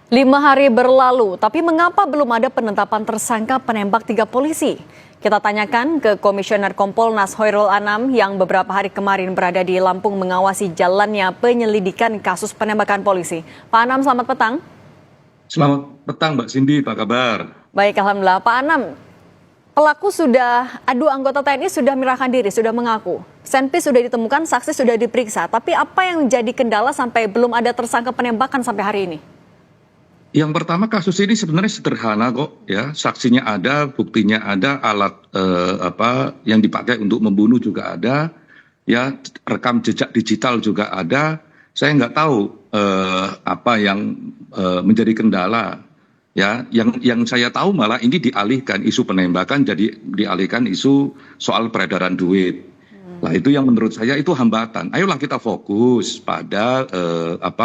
5 hari berlalu, tapi mengapa belum ada penetapan tersangka penembak 3 polisi? Kita tanyakan ke Komisioner Kompolnas Hoirul Anam yang beberapa hari kemarin berada di Lampung mengawasi jalannya penyelidikan kasus penembakan polisi. Pak Anam, selamat petang. Selamat petang Mbak Cindy, apa kabar? Baik, Alhamdulillah. Pak Anam, dua anggota TNI sudah menyerahkan diri, sudah mengaku. Senpi sudah ditemukan, saksi sudah diperiksa. Tapi apa yang menjadi kendala sampai belum ada tersangka penembakan sampai hari ini? Yang pertama, kasus ini sebenarnya sederhana kok, ya. Saksinya ada, buktinya ada, alat yang dipakai untuk membunuh juga ada, ya. Rekam jejak digital juga ada. Saya nggak tahu apa yang menjadi kendala, ya. Yang saya tahu malah ini dialihkan isu penembakan, jadi dialihkan isu soal peredaran duit. Nah, itu yang menurut saya itu hambatan. Ayolah kita fokus pada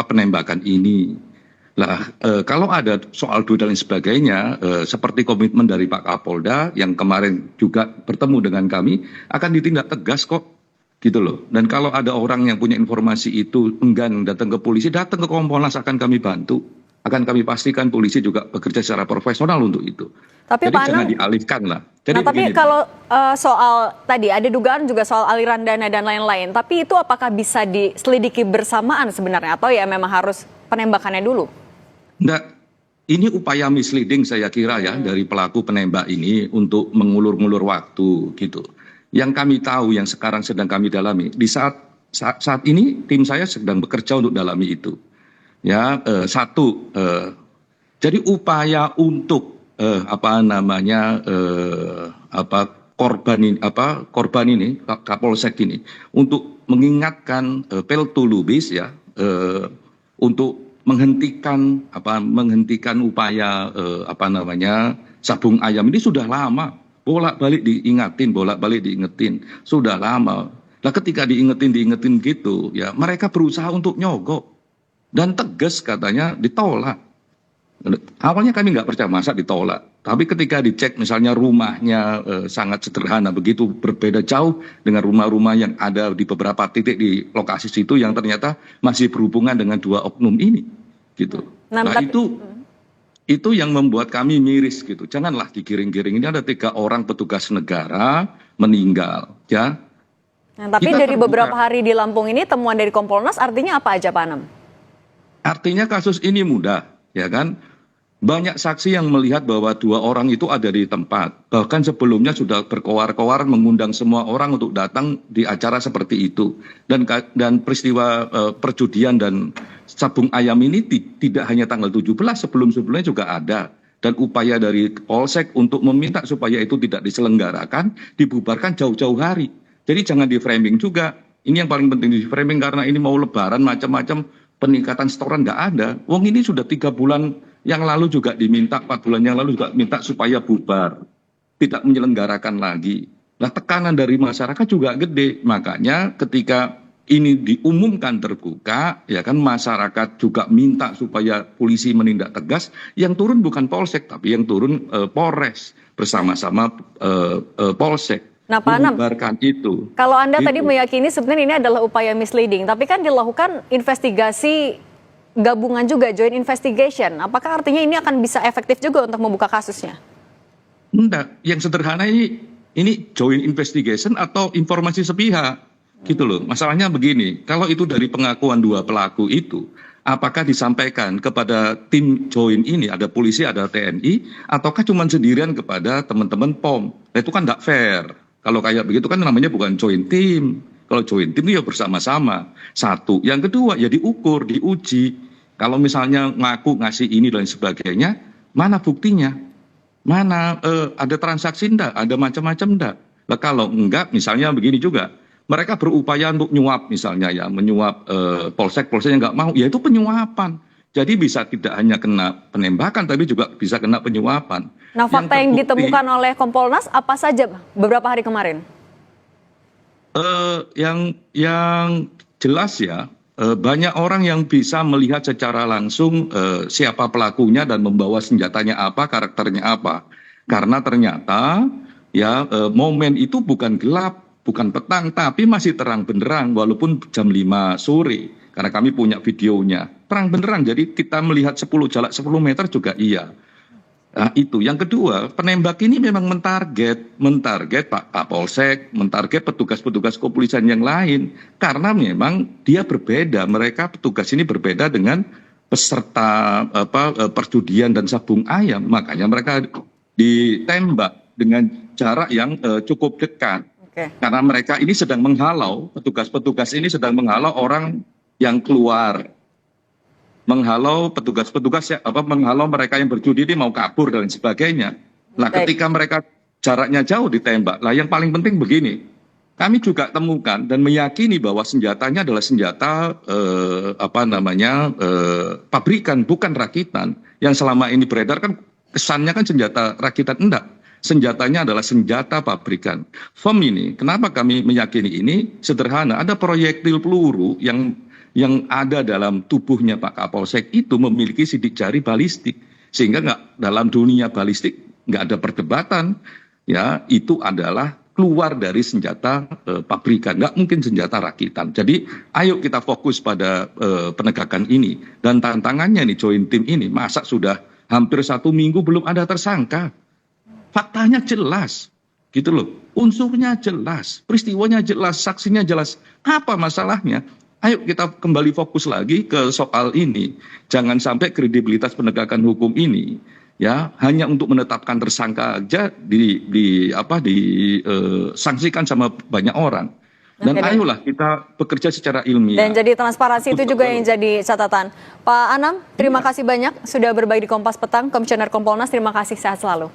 penembakan ini. Nah, kalau ada soal duit dan lain sebagainya, seperti komitmen dari Pak Kapolda yang kemarin juga bertemu dengan kami, akan ditindak tegas kok, gitu loh. Dan kalau ada orang yang punya informasi itu enggan datang ke polisi, datang ke Kompolnas, akan kami bantu. Akan kami pastikan polisi juga bekerja secara profesional untuk itu. Tapi jadi Pak jangan Anam, dialihkan lah. Jadi tapi begini, kalau soal tadi ada dugaan juga soal aliran dana dan lain-lain, tapi itu apakah bisa diselidiki bersamaan sebenarnya atau ya memang harus penembakannya dulu? Enggak, ini upaya misleading saya kira ya dari pelaku penembak ini untuk mengulur-ngulur waktu gitu. Yang kami tahu, yang sekarang sedang kami dalami, di saat ini tim saya sedang bekerja untuk dalami itu. Ya, jadi upaya untuk korban ini Kapolsek ini untuk mengingatkan Peltu Lubis ya untuk menghentikan upaya sabung ayam ini sudah lama, bolak-balik diingetin sudah lama. Nah, ketika diingetin gitu ya, mereka berusaha untuk nyogok dan tegas katanya ditolak. Awalnya kami nggak percaya, masa ditolak, tapi ketika dicek misalnya rumahnya sangat sederhana, begitu berbeda jauh dengan rumah-rumah yang ada di beberapa titik di lokasi situ yang ternyata masih berhubungan dengan dua oknum ini gitu. Nah, itu yang membuat kami miris gitu. Janganlah digiring-giring, ini ada 3 orang petugas negara meninggal ya. Nah, tapi dari beberapa hari di Lampung ini temuan dari Kompolnas artinya apa aja Pak Anam? Artinya kasus ini mudah ya kan. Banyak saksi yang melihat bahwa 2 orang itu ada di tempat. Bahkan sebelumnya sudah berkoar-koar mengundang semua orang untuk datang di acara seperti itu. Dan peristiwa perjudian dan sabung ayam ini tidak hanya tanggal 17, sebelumnya juga ada. Dan upaya dari Polsek untuk meminta supaya itu tidak diselenggarakan, dibubarkan jauh-jauh hari. Jadi jangan di-framing juga. Ini yang paling penting di-framing, karena ini mau lebaran macam-macam, peningkatan setoran nggak ada. Wong ini sudah 3 bulan yang lalu juga diminta, 4 bulan yang lalu juga minta supaya bubar, tidak menyelenggarakan lagi. Nah, tekanan dari masyarakat juga gede. Makanya ketika ini diumumkan terbuka, ya kan, masyarakat juga minta supaya polisi menindak tegas. Yang turun bukan Polsek, tapi yang turun Polres bersama-sama Polsek. Nah, Pak Anam, itu. Kalau Anda tadi meyakini sebenarnya ini adalah upaya misleading, tapi kan dilakukan investigasi gabungan juga, joint investigation. Apakah artinya ini akan bisa efektif juga untuk membuka kasusnya? Enggak, yang sederhana ini joint investigation atau informasi sepihak, gitu loh. Masalahnya begini, kalau itu dari pengakuan 2 pelaku itu, apakah disampaikan kepada tim joint ini, ada polisi, ada TNI, ataukah cuma sendirian kepada teman-teman POM? Nah, itu kan enggak fair. Kalau kayak begitu kan namanya bukan joint team. Kalau joint team ya bersama-sama. Satu. Yang kedua ya diukur, diuji. Kalau misalnya ngaku ngasih ini dan sebagainya, mana buktinya? Mana ada transaksi enggak? Ada macam-macam enggak? Nah, kalau enggak, misalnya begini juga. Mereka berupaya untuk nyuap misalnya ya, menyuap polsek-polseknya enggak mau, ya itu penyuapan. Jadi bisa tidak hanya kena penembakan, tapi juga bisa kena penyuapan. Nah, fakta yang ditemukan oleh Kompolnas apa saja beberapa hari kemarin? Yang jelas ya, banyak orang yang bisa melihat secara langsung siapa pelakunya dan membawa senjatanya apa, karakternya apa. Karena ternyata ya momen itu bukan gelap, bukan petang, tapi masih terang benderang walaupun jam 5 sore. karena kami punya videonya. Terang beneran, jadi kita melihat 10 jarak 10 meter juga iya. Nah, itu. Yang kedua, penembak ini memang mentarget Pak Polsek, mentarget petugas-petugas kepolisian yang lain. Karena memang dia berbeda, mereka petugas ini berbeda dengan peserta perjudian dan sabung ayam. Makanya mereka ditembak dengan jarak yang cukup dekat. Karena mereka ini sedang menghalau, petugas-petugas ini sedang menghalau orang yang keluar. Menghalau petugas-petugas menghalau mereka yang berjudi ini mau kabur dan sebagainya. Nah, ketika mereka jaraknya jauh ditembak. Lah yang paling penting begini. Kami juga temukan dan meyakini bahwa senjatanya adalah senjata pabrikan, bukan rakitan. Yang selama ini beredar kan kesannya kan senjata rakitan, enggak. Senjatanya adalah senjata pabrikan. FOM ini, kenapa kami meyakini ini? Sederhana, ada proyektil peluru yang ada dalam tubuhnya Pak Kapolsek itu memiliki sidik jari balistik, sehingga dalam dunia balistik nggak ada perdebatan, ya itu adalah keluar dari senjata pabrikan, nggak mungkin senjata rakitan. Jadi ayo kita fokus pada penegakan ini, dan tantangannya nih joint team ini, masa sudah hampir 1 minggu belum ada tersangka, faktanya jelas, gitu loh, unsurnya jelas, peristiwanya jelas, saksinya jelas, apa masalahnya? Ayo kita kembali fokus lagi ke soal ini. Jangan sampai kredibilitas penegakan hukum ini ya hanya untuk menetapkan tersangka aja sanksikan sama banyak orang. Dan ayolah kita bekerja secara ilmiah. Dan jadi transparansi itu juga yang jadi catatan. Pak Anam, terima kasih banyak sudah berbagi di Kompas Petang. Komisioner Kompolnas, terima kasih, sehat selalu.